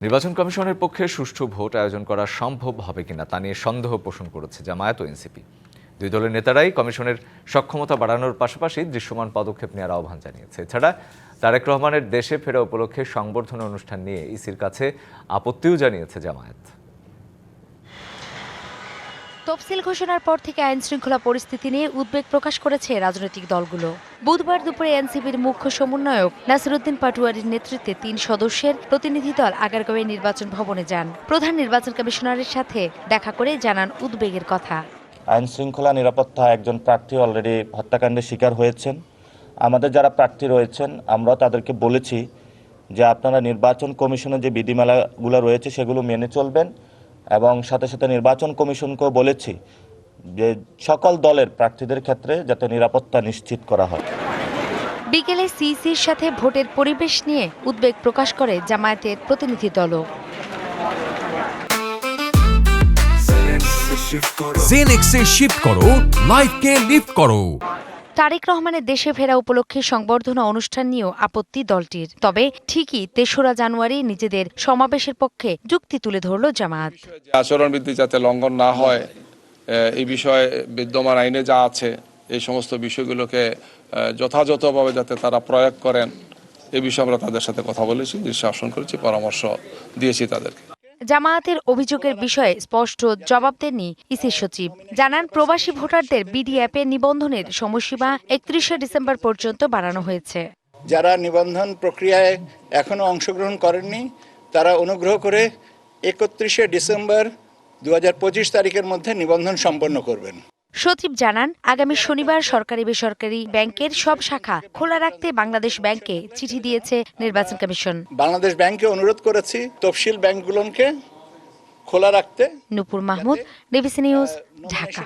নির্বাচন কমিশনের পক্ষে সুষ্ঠু ভোট আয়োজন করা সম্ভব হবে কিনা তা নিয়ে সন্দেহ পোষণ করেছে জামায়াত ও এনসিপি। দুই দলের নেতারাই কমিশনের সক্ষমতা বাড়ানোর পাশাপাশি দৃশ্যমান পদক্ষেপ নেওয়ার আহ্বান জানিয়েছে। এছাড়া তারেক রহমানের দেশে ফেরা উপলক্ষে সংবর্ধনা অনুষ্ঠান নিয়ে ইসির কাছে আপত্তিও জানিয়েছে জামায়াত। তফসিল ঘোষণার পর থেকে আইন শৃঙ্খলা পরিস্থিতি নিয়ে উদ্বেগ প্রকাশ করেছে রাজনৈতিক দলগুলো। বুধবার দুপুরে এনসিপির মুখ্য সমন্বয়ক নাসিরউদ্দিন পাটোয়ারির নেতৃত্বে ৩ সদস্যের প্রতিনিধি দল আগারগাঁওয়ে নির্বাচন ভবনে যান। প্রধান নির্বাচন কমিশনারের সাথে দেখা করে জানান উদ্বেগের কথা। আইন শৃঙ্খলা নিরাপত্তা একজন প্রার্থী অলরেডি হত্যাকাণ্ডের শিকার হয়েছেন। আমাদের যারা প্রার্থী রয়েছেন আমরা তাদেরকে বলেছি যে আপনারা নির্বাচন কমিশনের যে বিধিমালাগুলো রয়েছে সেগুলো মেনে চলবেন, এবং সাথে সাথে নির্বাচন কমিশনকেও বলেছি যে সকল দলের প্রার্থীদের ক্ষেত্রে যাতে নিরাপত্তা নিশ্চিত করা হয়। বিকেলে সিইসির সাথে ভোটের পরিবেশ নিয়ে উদ্বেগ প্রকাশ করে জামায়াতের প্রতিনিধি দলও। জেনেক্সে শিফট করো, লাইফকে লিফট করো। তারেক রহমানের দেশে ফেরা উপলক্ষে সংবর্ধনা অনুষ্ঠান নিয়েও আপত্তি দলটির। তবে ঠিকই ৩রা জানুয়ারি নিজেদের সমাবেশের পক্ষে যুক্তি তুলে ধরল জামায়াত। আচরণবিধি যাতে লঙ্ঘন না হয় এই বিষয়ে বিদ্যমান আইনে যা আছে এই সমস্ত বিষয়গুলোকে যথাযথভাবে যাতে তারা প্রয়োগ করেন এই বিষয়ে আমরা তাদের সাথে কথা বলেছি, দৃষ্টি আকর্ষণ করেছি, পরামর্শ দিয়েছি তাদেরকে। জামায়াতের অভিযোগের বিষয়ে স্পষ্ট জবাব দেননি ইসি সচিব। জানান প্রবাসী ভোটারদের বিডি অ্যাপে নিবন্ধনের সময়সীমা ৩১শে ডিসেম্বর পর্যন্ত বাড়ানো হয়েছে। যারা নিবন্ধন প্রক্রিয়ায় এখনো অংশগ্রহণ করেননি তারা অনুগ্রহ করে ৩১শে ডিসেম্বর ২০২৫ তারিখের মধ্যে নিবন্ধন সম্পন্ন করবেন। সচিব জানান আগামী শনিবার সরকারি বেসরকারি ব্যাংকের সব শাখা খোলা রাখতে বাংলাদেশ ব্যাংকে চিঠি দিয়েছে নির্বাচন কমিশন। বাংলাদেশ ব্যাংকে অনুরোধ করেছি তফসিল ব্যাংকগুলোকে খোলা রাখতে। নূপুর মাহমুদ, ডিবিসি নিউজ, ঢাকা।